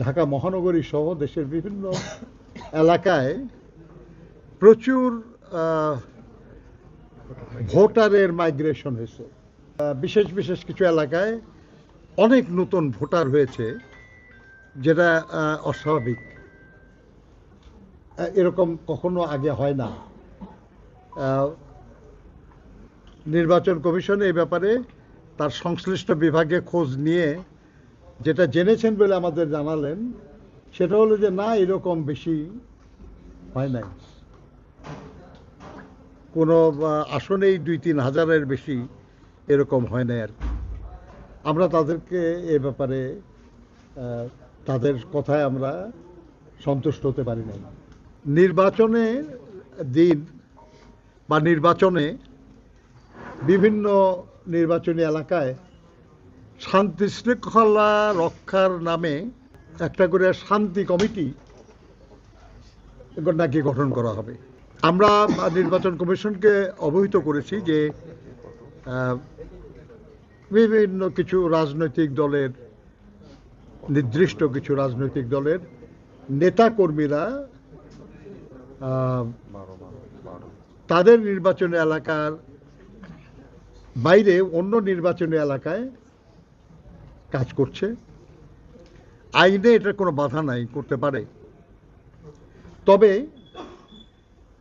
ঢাকা মহানগরী সহ দেশের বিভিন্ন এলাকায় প্রচুর ভোটারের মাইগ্রেশন হয়েছে। বিশেষ বিশেষ কিছু এলাকায় অনেক নতুন ভোটার হয়েছে, যেটা অস্বাভাবিক। এরকম কখনো আগে হয় না। নির্বাচন কমিশন এই ব্যাপারে তার সংশ্লিষ্ট বিভাগে খোঁজ নিয়ে যেটা জেনেছেন বলে আমাদের জানালেন, সেটা হলো যে না, এরকম বেশি হয় নাই। কোনো আসনেই 2-3 হাজারের বেশি এরকম হয় নাই আর কি। আমরা তাদেরকে এ ব্যাপারে তাদের কথায় আমরা সন্তুষ্ট হতে পারি নাই। নির্বাচনের দিন বা নির্বাচনে বিভিন্ন নির্বাচনী এলাকায় শান্তি শৃঙ্খলা রক্ষার নামে একটা করে শান্তি কমিটি নাকি গঠন করা হবে। আমরা নির্বাচন কমিশনকে অবহিত করেছি যে বিভিন্ন কিছু রাজনৈতিক দলের, নির্দিষ্ট কিছু রাজনৈতিক দলের নেতাকর্মীরা তাদের নির্বাচনী এলাকার বাইরে অন্য নির্বাচনী এলাকায় কাজ করছে। আইনে এটার কোনো বাধা নাই, করতে পারে। তবে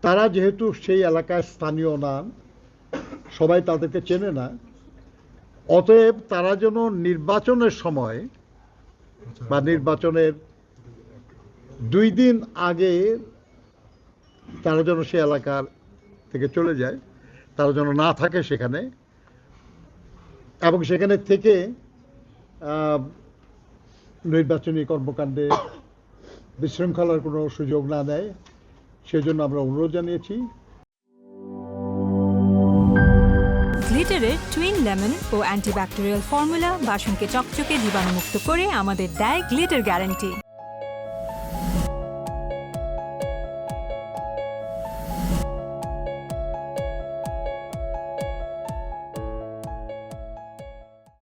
তারা যেহেতু সেই এলাকায় স্থানীয় না, সবাই তাদেরকে চেনে না, অতএব তারা যেন নির্বাচনের সময় বা নির্বাচনের 2 দিন আগে তারা যেন সে এলাকার থেকে চলে যায়, তারা যেন না থাকে সেখানে, এবং সেখানে থেকে নির্বাচনী কর্মকাণ্ডে বিশৃঙ্খলার কোনো সুযোগ না দেয়, সেজন্য আমরা অনুরোধ জানিয়েছি। গ্লিটারের টুইন লেমন ও অ্যান্টিব্যাকটেরিয়াল ফর্মুলা বাসনকে চকচকে জীবাণুমুক্ত করে আমাদের দেয় গ্লিটার গ্যারান্টি।